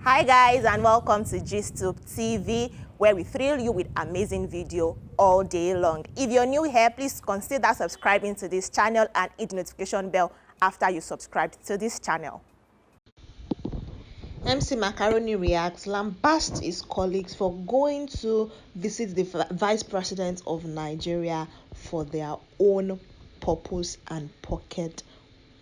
Hi guys, and welcome to GISTUBE TV, where we thrill you with amazing video all day long. If you're new here, please consider subscribing to this channel and hit the notification bell after you subscribe to this channel. MC Macaroni reacts, lambasts his colleagues for going to visit the Vice President of Nigeria for their own purpose and pocket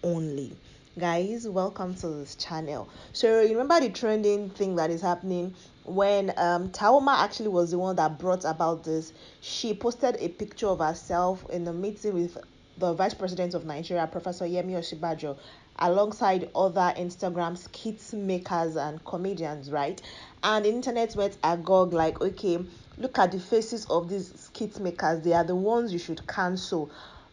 only. Guys, welcome to this channel. So you remember the trending thing that is happening when Taaoma actually was the one that brought about this. She posted a picture of herself in a meeting with the Vice President of Nigeria, Professor Yemi Osinbajo, alongside other Instagram skit makers and comedians, right? And the internet went agog like, okay, look at the faces of these skit makers. They are the ones you should cancel.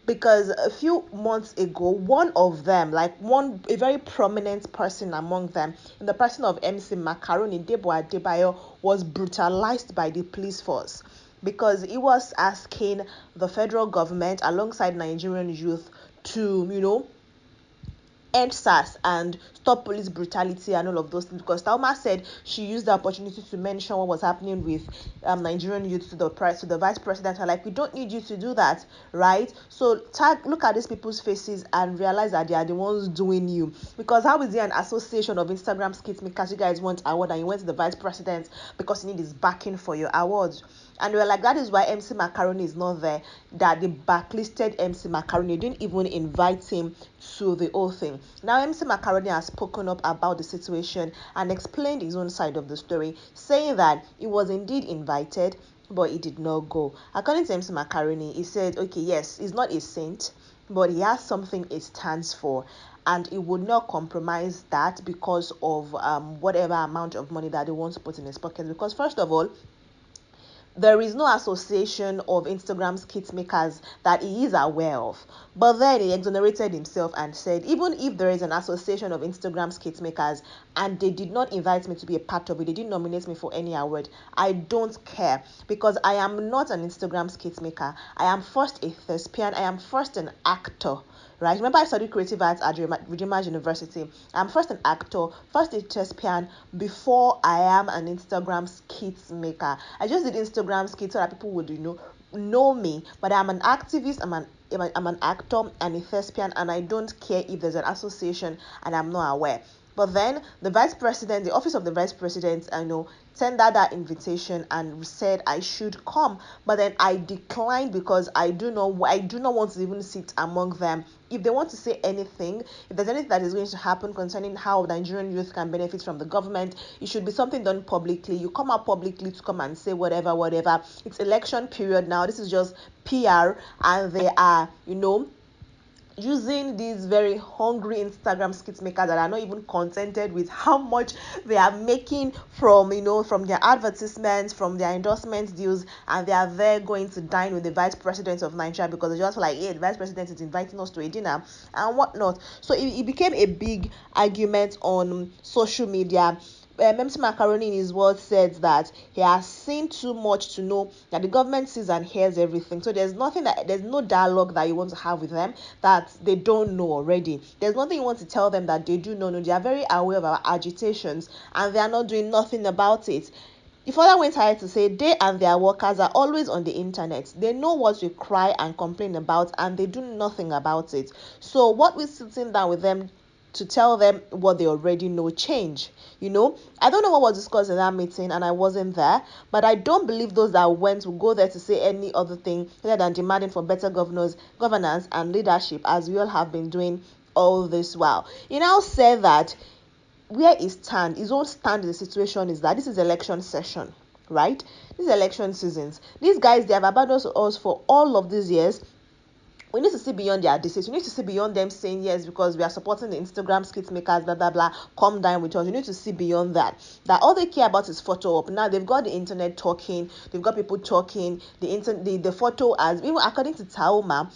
Because a few months ago, one of them, a very prominent person among them, in the person of MC Macaroni, Debo Adebayo, was brutalized by the police force because he was asking the federal government alongside Nigerian youth to end SARS and stop police brutality and all of those things, because Taaoma said she used the opportunity to mention what was happening with Nigerian youth to the vice president. And like, we don't need you to do that, right? So look at these people's faces and realize that they are the ones doing you. Because how is there an association of Instagram skits makers? You guys want award and you went to the vice president because you need his backing for your awards. And we were like, that is why MC Macaroni is not there, that they backlisted MC Macaroni. They didn't even invite him to the whole thing. Now, MC Macaroni has spoken up about the situation and explained his own side of the story, saying that he was indeed invited, but he did not go. According to MC Macaroni, he said, okay, yes, he's not a saint, but he has something he stands for, and he would not compromise that because of whatever amount of money that he wants to put in his pocket. Because first of all, there is no association of Instagram skit makers that he is aware of. But then he exonerated himself and said, even if there is an association of Instagram skit makers and they did not invite me to be a part of it, they didn't nominate me for any award, I don't care, because I am not an Instagram skit maker. I am first a thespian. I am first an actor. Right? Remember, I studied creative arts at Redeemers University. I'm first an actor, first a thespian, before I am an Instagram skits maker. I just did Instagram skits so that people would know me. But I'm an activist. I'm an actor and a thespian, and I don't care if there's an association and I'm not aware. But then the office of the vice president, tendered that invitation and said I should come. But then I declined because I do not want to even sit among them. If they want to say anything, if there's anything that is going to happen concerning how Nigerian youth can benefit from the government, it should be something done publicly. You come out publicly to come and say whatever. It's election period now. This is just PR, and they are, using these very hungry Instagram skit makers that are not even contented with how much they are making from their advertisements, from their endorsement deals, and they are there going to dine with the vice president of Nigeria because they just like, hey, the vice president is inviting us to a dinner and whatnot. So it became a big argument on social media. MC Macaroni, in his words, said that he has seen too much to know that the government sees and hears everything. So there's no dialogue that you want to have with them that they don't know already. There's nothing you want to tell them that they do not know. They are very aware of our agitations and they are not doing nothing about it. The father went ahead to say they and their workers are always on the internet. They know what we cry and complain about and they do nothing about it. So what we're sitting down with them to tell them what they already know change. I don't know what was discussed in that meeting and I wasn't there, but I don't believe those that went will go there to say any other thing other than demanding for better governance and leadership, as we all have been doing all this while. He now said that where his own stand in the situation is that this is election session, right? This is election seasons. These guys, they have abandoned us for all of these years. We need to see beyond their decisions. We need to see beyond them saying yes because we are supporting the Instagram skit makers, blah blah blah. Come down with us. You need to see beyond that. That all they care about is photo up. Now they've got the internet talking. They've got people talking. The photo, as even according to Taaoma,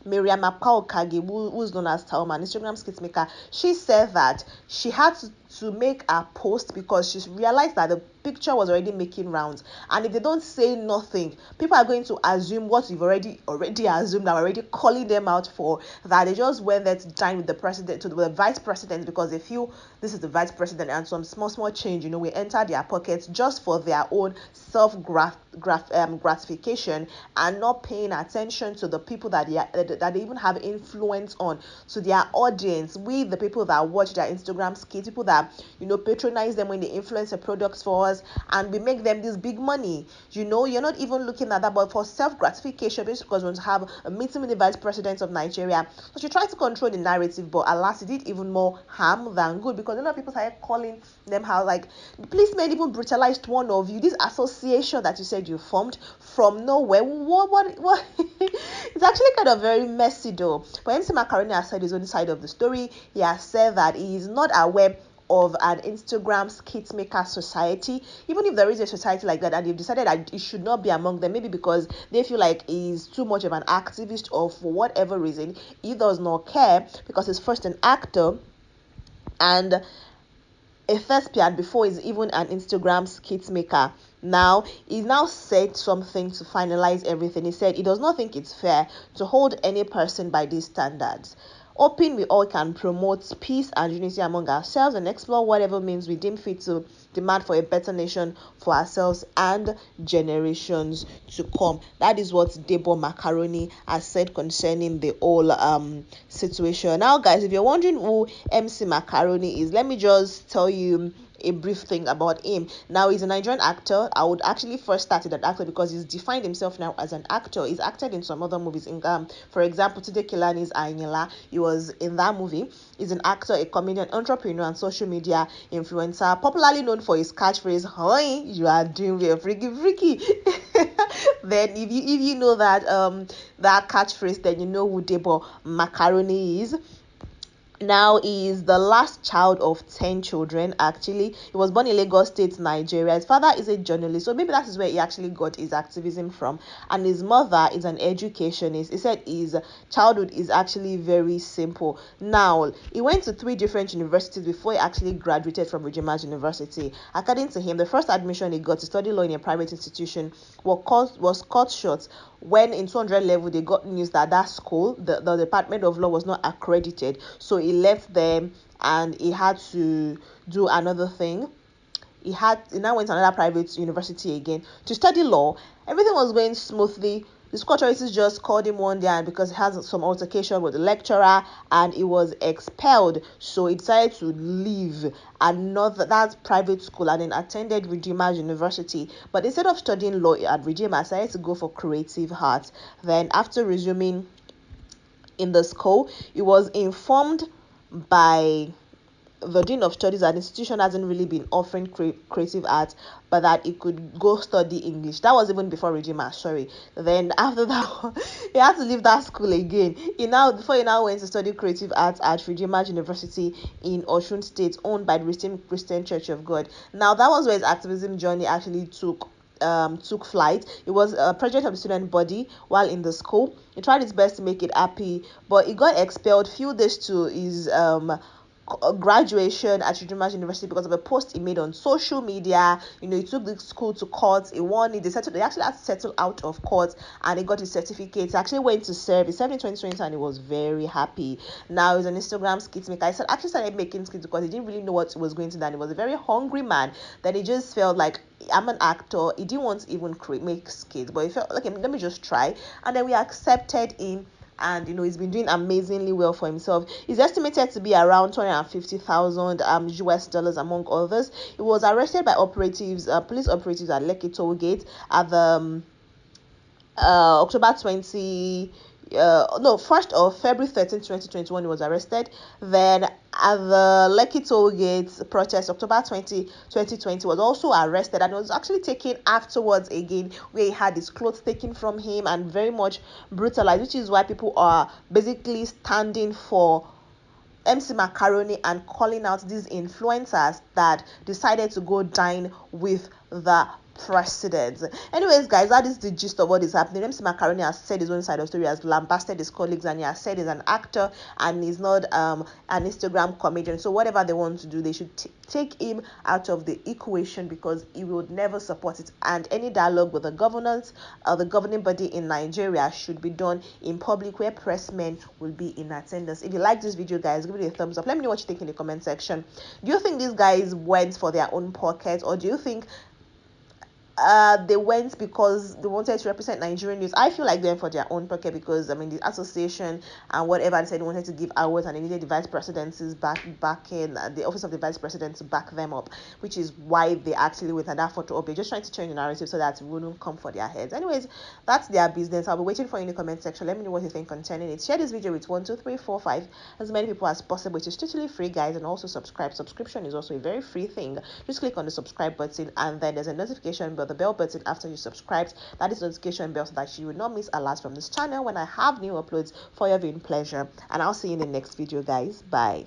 Miriam Kage, who's known as Taaoma, an Instagram skit maker, she said that she had to make a post because she realized that the picture was already making rounds, and if they don't say nothing, people are going to assume what you've already assumed, that we're already calling them out for, that they just went there to dine with the president, to the vice president, because they feel this is the vice president, and some small change, we enter their pockets just for their own self gratification, and not paying attention to the people that they even have influence on, to their audience, with the people that watch their Instagram skits, people that patronize them when they influence the products for us, and we make them this big money. You're not even looking at that, but for self gratification, because we want to have a meeting with the vice president of Nigeria. So she tried to control the narrative, but alas, it did even more harm than good, because a lot of people started calling them how, like, the policemen even brutalized one of you. This association that you said you formed from nowhere. What? It's actually kind of very messy though. But MC Macaroni has said his own side of the story. He has said that he is not aware of an Instagram skit maker society, even if there is a society like that, and they've decided that it should not be among them, maybe because they feel like he's too much of an activist, or for whatever reason. He does not care, because he's first an actor and a thespian before he's even an Instagram skit maker. Now, he's now said something to finalize everything. He said he does not think it's fair to hold any person by these standards. Hoping we all can promote peace and unity among ourselves, and explore whatever means we deem fit to demand for a better nation for ourselves and generations to come. That is what Mr Macaroni has said concerning the whole situation. Now, guys, if you're wondering who MC Macaroni is, let me just tell you a brief thing about him. Now, he's a Nigerian actor. I would actually first start with an actor, because he's defined himself now as an actor. He's acted in some other movies. For example, Today Kilani's Angrily. He was in that movie. He's an actor, a comedian, entrepreneur, and social media influencer, popularly known for his catchphrase, "Hi, you are doing real freaky." Then, if you know that that catchphrase, then you know who Mr Macaroni is. Now, he is the last child of 10 children. Actually, he was born in Lagos State, Nigeria. His father is a journalist, so maybe that is where he actually got his activism from, and his mother is an educationist. He said his childhood is actually very simple. Now, he went to 3 different universities before he actually graduated from Redeemer's University. According to him, the first admission he got to study law in a private institution was cut short when in 200 level they got news that school, the Department of Law, was not accredited. So he left them, and he had to do another thing. He now went to another private university again to study law. Everything was going smoothly. The school authorities just called him one day, and because he has some altercation with the lecturer, and he was expelled, so he decided to leave that private school and then attended Redeemer's University. But instead of studying law at Redeemer, I decided to go for creative arts. Then, after resuming in the school, he was informed by the dean of studies at the institution hasn't really been offering creative arts, but that he could go study English. That was even before Redeemer, sorry. Then after that, he had to leave that school again. Before he now went to study creative arts at Redeemer University in Osun State, owned by the Redeemed Christian Church of God. Now, that was where his activism journey actually took flight. It was a project of the student body while in the school. He tried his best to make it happy, but he got expelled few days to his graduation at Redeemer's University because of a post he made on social media. He took the school to court. He won it. They actually had to settle out of court, and he got his certificate. He actually went to serve. He served in 2020, and he was very happy. Now he's an Instagram skit maker. He actually started making skits because he didn't really know what he was going to do, and he was a very hungry man. That he just felt like, I'm an actor. He didn't want to even make skits, but he felt like, let me just try. And then we accepted him, and he's been doing amazingly well for himself. He's estimated to be around 250,000 US dollars, among others. He was arrested by police operatives at Lekki toll gate at the October 20 no, 1st of February 13th, 2021, he was arrested. Then at the Lekki toll gate protest, October 20, 2020, was also arrested, and was actually taken afterwards again, where he had his clothes taken from him and very much brutalized, which is why people are basically standing for MC Macaroni and calling out these influencers that decided to go dine with the president. Anyways, guys, that is the gist of what is happening. Mr Macaroni has said his own side of the story, has lambasted his colleagues, and he has said he's an actor and he's not an Instagram comedian. So whatever they want to do, they should take him out of the equation, because he would never support it. And any dialogue with the governance or the governing body in Nigeria should be done in public, where pressmen will be in attendance. If you like this video, guys, give it a thumbs up. Let me know what you think in the comment section. Do you think these guys went for their own pocket, or do you think they went because they wanted to represent Nigerian news? I feel like they went for their own pocket, because I mean the association and whatever, they said they wanted to give awards and they needed the vice presidency's back in the office of the vice president to back them up, which is why they actually went, and that photo up. They're just trying to change the narrative so that it wouldn't come for their heads. Anyways, that's their business. I'll be waiting for you in the comment section. Let me know what you think concerning it. Share this video with 1, 2, 3, 4, 5 as many people as possible. It is totally free, guys, and also subscribe. Subscription is also a very free thing. Just click on the subscribe button, and then there's a notification bell, the bell button after you subscribe. That is notification bell, so that you will not miss alerts from this channel when I have new uploads for your viewing pleasure. And I'll see you in the next video, guys. Bye.